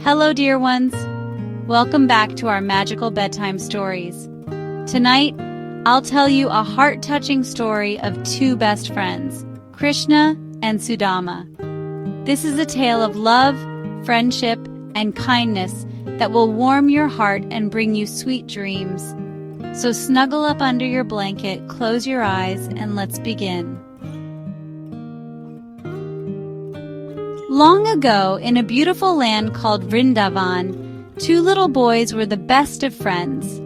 Hello, dear ones. Welcome back to our magical bedtime stories. Tonight, I'll tell you a heart-touching story of two best friends, Krishna and Sudama. This is a tale of love, friendship, and kindness that will warm your heart and bring you sweet dreams. So snuggle up under your blanket, close your eyes, and let's begin. Long ago, in a beautiful land called Vrindavan, two little boys were the best of friends.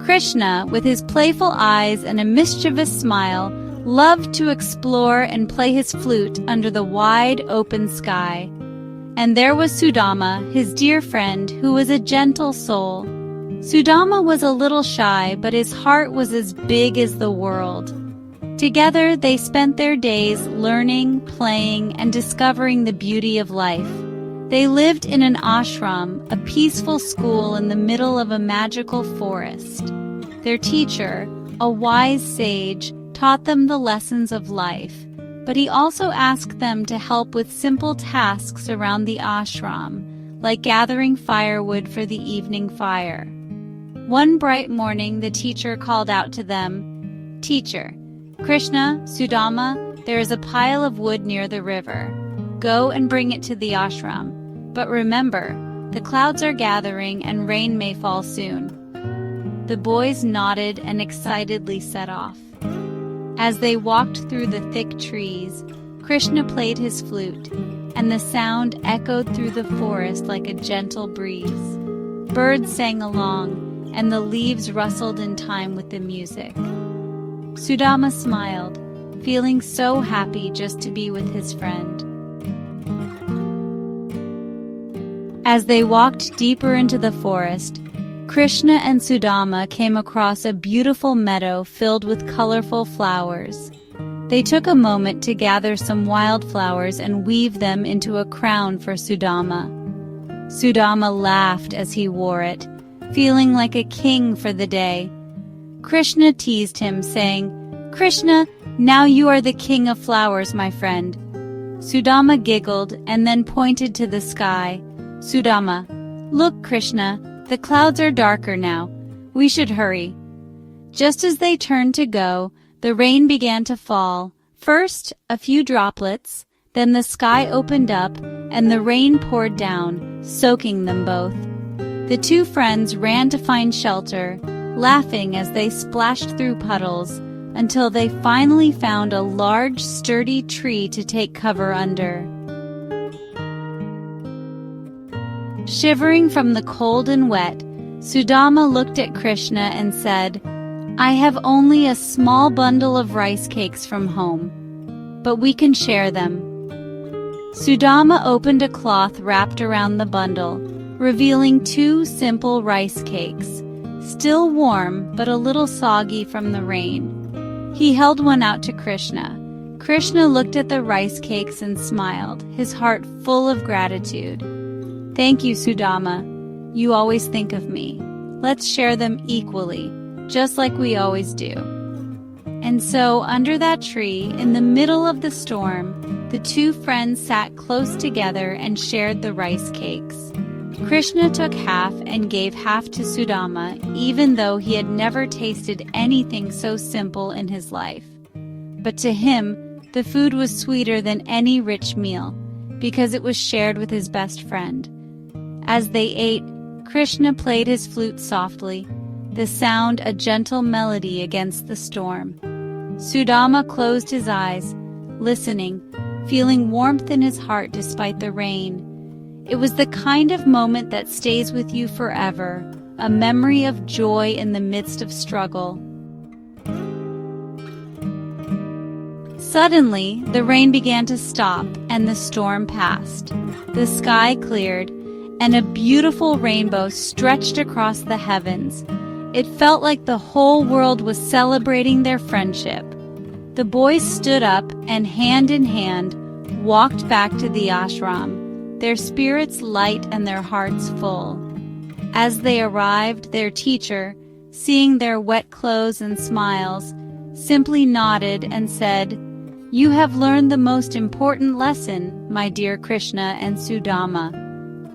Krishna, with his playful eyes and a mischievous smile, loved to explore and play his flute under the wide open sky. And there was Sudama, his dear friend, who was a gentle soul. Sudama was a little shy, but his heart was as big as the world. Together, they spent their days learning, playing, and discovering the beauty of life. They lived in an ashram, a peaceful school in the middle of a magical forest. Their teacher, a wise sage, taught them the lessons of life, but he also asked them to help with simple tasks around the ashram, like gathering firewood for the evening fire. One bright morning, the teacher called out to them, "Teacher, Krishna, Sudama, there is a pile of wood near the river. Go and bring it to the ashram. But remember, the clouds are gathering and rain may fall soon." The boys nodded and excitedly set off. As they walked through the thick trees, Krishna played his flute, and the sound echoed through the forest like a gentle breeze. Birds sang along, and the leaves rustled in time with the music. Sudama smiled, feeling so happy just to be with his friend. As they walked deeper into the forest, Krishna and Sudama came across a beautiful meadow filled with colorful flowers. They took a moment to gather some wildflowers and weave them into a crown for Sudama. Sudama laughed as he wore it, feeling like a king for the day. Krishna teased him, saying, "Krishna, now you are the king of flowers, my friend." Sudama giggled and then pointed to the sky. "Sudama, look, Krishna, the clouds are darker now. We should hurry." Just as they turned to go, the rain began to fall. First, a few droplets, then the sky opened up and the rain poured down, soaking them both. The two friends ran to find shelter, laughing as they splashed through puddles, until they finally found a large, sturdy tree to take cover under. Shivering from the cold and wet, Sudama looked at Krishna and said, "I have only a small bundle of rice cakes from home, but we can share them." Sudama opened a cloth wrapped around the bundle, revealing two simple rice cakes, still warm but a little soggy from the rain. He held one out to Krishna. Krishna looked at the rice cakes and smiled, his heart full of gratitude. "Thank you, Sudama. You always think of me. Let's share them equally, just like we always do." And so, under that tree, in the middle of the storm, the two friends sat close together and shared the rice cakes. Krishna took half and gave half to Sudama, even though he had never tasted anything so simple in his life. But to him, the food was sweeter than any rich meal, because it was shared with his best friend. As they ate, Krishna played his flute softly, the sound a gentle melody against the storm. Sudama closed his eyes, listening, feeling warmth in his heart despite the rain. It was the kind of moment that stays with you forever, a memory of joy in the midst of struggle. Suddenly, the rain began to stop and the storm passed. The sky cleared, and a beautiful rainbow stretched across the heavens. It felt like the whole world was celebrating their friendship. The boys stood up and, hand in hand, walked back to the ashram, their spirits light and their hearts full. As they arrived, their teacher, seeing their wet clothes and smiles, simply nodded and said, "You have learned the most important lesson, my dear Krishna and Sudama.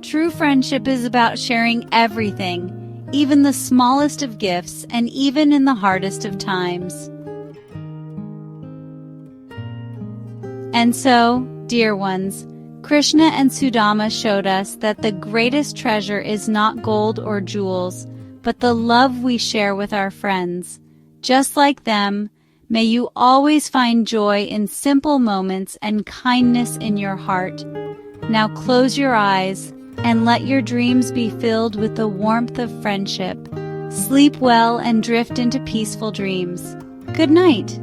True friendship is about sharing everything, even the smallest of gifts and even in the hardest of times. And so, dear ones, Krishna and Sudama showed us that the greatest treasure is not gold or jewels, but the love we share with our friends. Just like them, may you always find joy in simple moments and kindness in your heart. Now close your eyes and let your dreams be filled with the warmth of friendship. Sleep well and drift into peaceful dreams. Good night.